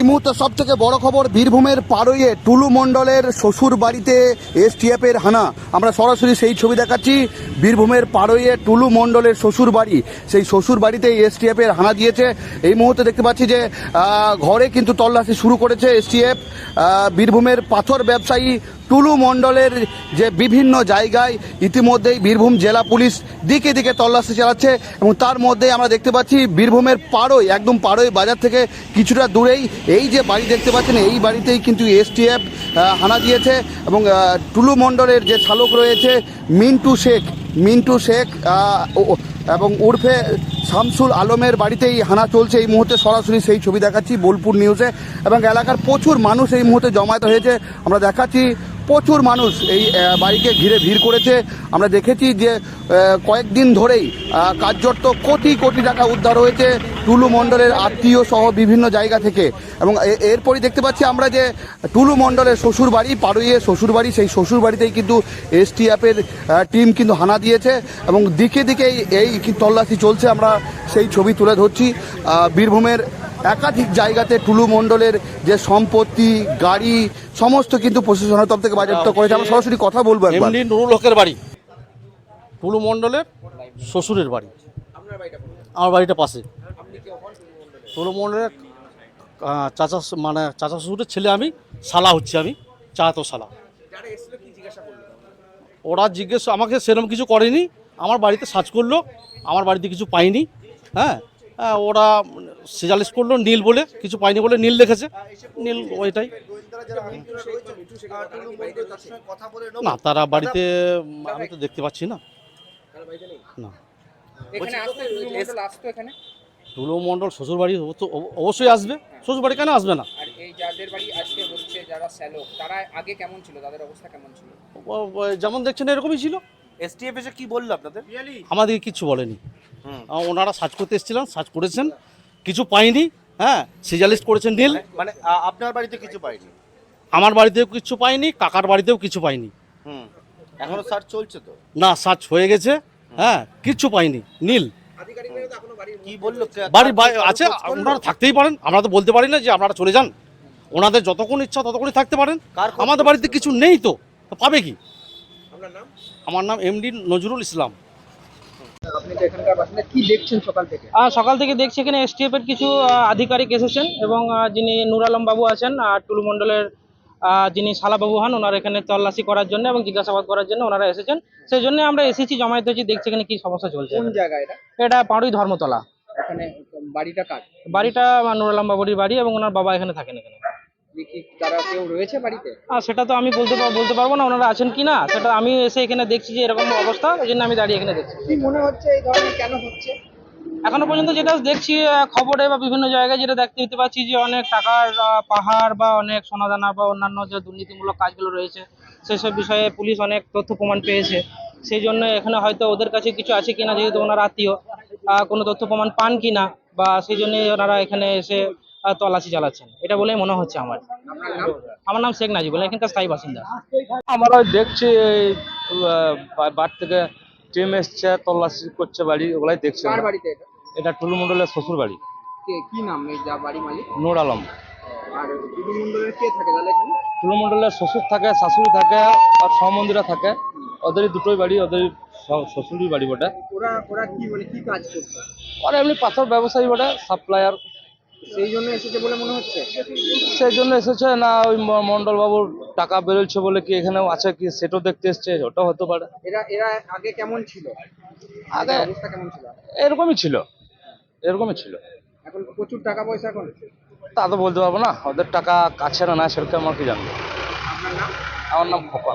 মুহূর্তে সব থেকে বড় খবর, বীরভূমের পাড়ইয়ে টুলু মণ্ডলের শ্বশুর বাড়িতে এসটিএফের হানা। আমরা সরাসরি সেই ছবি দেখাচ্ছি। বীরভূমের পাড়ইয়ে টুলু মণ্ডলের শ্বশুর বাড়ি, সেই শ্বশুর বাড়িতে এসটিএফের হানা দিয়েছে। এই মুহূর্তে দেখতে পাচ্ছি যে ঘরে কিন্তু তল্লাশি শুরু করেছে এসটিএফ। বীরভূমের পাথর ব্যবসায়ী টুলু মণ্ডলের যে বিভিন্ন জায়গায় ইতিমধ্যেই বীরভূম জেলা পুলিশ দিকে দিকে তল্লাশি চালাচ্ছে, এবং তার মধ্যে আমরা দেখতে পাচ্ছি বীরভূমের পাড়ই, একদম পাড়ই বাজার থেকে কিছুটা দূরেই এই যে বাড়ি দেখতে পাচ্ছেন, এই বাড়িতেই কিন্তু এসটিএফ হানা দিয়েছে। এবং টুলু মণ্ডলের যে চালক রয়েছে মিন্টু শেখ এবং উর্ফে শামসুল আলমের বাড়িতেই হানা চলছে। এই মুহূর্তে সরাসরি সেই ছবি দেখাচ্ছি বোলপুর নিউজে, এবং এলাকার প্রচুর মানুষ এই মুহূর্তে জমায়েত হয়েছে। আমরা দেখাচ্ছি প্রচুর মানুষ এই বাড়িকে ঘিরে ভিড় করেছে। আমরা দেখেছি যে কয়েকদিন ধরেই কার্যত কোটি কোটি টাকা উদ্ধার হয়েছে টুলু মণ্ডলের আত্মীয় সহ বিভিন্ন জায়গা থেকে। এবং এরপরই দেখতে পাচ্ছি আমরা যে টুলু মণ্ডলের শ্বশুর বাড়ি, পাড়ইয়ে শ্বশুর বাড়ি, সেই শ্বশুর বাড়িতেই কিন্তু এসটিএফের টিম কিন্তু হানা দিয়েছে, এবং দিকে দিকে এই তল্লাশি চলছে। আমরা সেই ছবি তুলে ধরছি। বীরভূমের একাধিক জায়গাতে টুলু মণ্ডলের যে সম্পত্তি, গাড়ি সমস্ত কিন্তু প্রশাসনের তরফ থেকে বাজেয়াপ্ত করেছে। আমরা সরাসরি কথা বলবো। এমনি নুরুল হকের বাড়ি, টুলু মণ্ডলের শ্বশুরের বাড়ি। আমার বাড়িটা পাশে। টুলু মণ্ডলের চাচা শ্বশুরের ছেলে, আমি শালা হচ্ছে, আমি চাচাতো শালা। ওরা আমাকে সেরকম কিছু করেনি। আমার বাড়িতে সার্চ করলো, আমার বাড়িতে কিছু পাইনি। হ্যাঁ, ওরা সিজালিস করলো নীল বলে, কিছু পাইনি বলে নীল দেখেছে, নীল ওইটাই। না, তারা বাড়িতে আমি তো দেখতে পাচ্ছি না। না, টুলু মণ্ডল শ্বশুর বাড়ি অবশ্যই আসবে। শ্বশুর বাড়ি কেন আসবে না? যেমন দেখছেন এরকমই ছিল। এসটিএফ এসে কি বললো আপনাদের? আমাদেরকে কিচ্ছু বলেনি। ওনারা সার্চ করতে এসেছিলেন, সার্চ করেছেন, কিছু পাইনি। হ্যাঁ, সিজালিস্ট করেছেন নীল। মানে আপনার বাড়িতে কিছু পাইনি? আমার বাড়িতেও কিছু পাইনি, কাকার বাড়িতেও কিছু পাইনি। এখনো সার্চ চলছে তো? না, সার্চ হয়ে গেছে। হ্যাঁ, কিচ্ছু পাইনি, নীল। কি বললো? বাড়ি আছে, আপনারা থাকতেই পারেন, আমরা তো বলতে পারি না যে আপনারা চলে যান। ওনাদের যতক্ষণ ইচ্ছা ততক্ষণই থাকতে পারেন। আমাদের বাড়িতে কিছু নেই তো পাবে কি? আমার নাম এমডি নজরুল ইসলাম। সকাল থেকে দেখছি এখানে এসটিএফ এর কিছু আধিকারিক এসেছেন, এবং যিনি নূর আলম বাবু আছেন, টুলু মণ্ডলের যিনি শালাবাবু হন, ওনারা এখানে তল্লাশি করার জন্য এবং জিজ্ঞাসাবাদ করার জন্য ওনারা এসেছেন। সেই জন্য আমরা এসেছি, জমায়েত হয়েছি, দেখছি এখানে কি সমস্যা চলছে। কোন জায়গা এটা? এটা পাড়ুই ধর্মতলা। এখানে বাড়িটা কার? বাড়িটা নূর আলম বাবুর বাড়ি, এবং ওনার বাবা এখানে থাকেন। এখানে কি তারা কেউ রয়েছে বাড়িতে? সেটা তো আমি বলতে পারবো না ওনারা আছেন কি না। সেটা আমি এসে এখানে দেখছি যে এরকম অবস্থা, ওই জন্য আমি দাঁড়িয়ে এখানে দেখছি। কি মনে হচ্ছে এই ধরনের কেন হচ্ছে? এখনো পর্যন্ত যেটা দেখছি খবরে বা বিভিন্ন জায়গায় যেটা দেখতে পাচ্ছি যে অনেক টাকার পাহাড় বা অনেক সোনাদানা বা অন্যান্য যে দুর্নীতিমূলক কাজগুলো রয়েছে, সেসব বিষয়ে পুলিশ অনেক তথ্য প্রমাণ পেয়েছে। সেই জন্য এখানে হয়তো ওদের কাছে কিছু আছে কিনা, যেহেতু ওনারা আত্মীয়, কোনো তথ্য প্রমাণ পান কিনা, বা সেই জন্য ওনারা এখানে এসে তল্লাশি চালাচ্ছেন, এটা বলেই মনে হচ্ছে আমার। আমার নাম শেখ নাজিবুল, এখানকার স্থায়ী বাসিন্দা। আমরা দেখছি এই বাড়ি থেকে টিম এসছে, তল্লাশি করছে বাড়ি, ওগুলাই দেখছি। কার বাড়িতে এটা? এটা টুলু মণ্ডলের শ্বশুর বাড়ি। কি নাম এই যা বাড়ি মালিক? নূর আলম। আর টুলু মণ্ডলের কে থাকে তাহলে এখানে? টুলু মণ্ডলের শ্বশুর থাকে, শাশুড়ি থাকে, আর সহমন্দিরা থাকে। ওদেরই দুটোই বাড়ি, ওদের শ্বশুরই বাড়ি বটে। ওরা কি মানে কি কাজ করছে? ওরা এমনি পাথর ব্যবসায়ী বটে, সাপ্লায়ার। সেই জন্য এসেছে বলে মনে হচ্ছে? সেই জন্য এসেছে না, ওই মণ্ডল বাবুর টাকা বেরোচ্ছে বলে কি এখানেও আছে কি সেটাও দেখতে এসছে, ওটাও হতে পারে। এরা আগে কেমন ছিল? আগে অবস্থা কেমন ছিল? এরকমই ছিল। এখন প্রচুর টাকা পয়সা এখন? তা তো বলতে পারবো না, ওদের টাকা কাছে না সেরকম আমার কি জানবো। আপনার নাম? আমার নাম খোকা।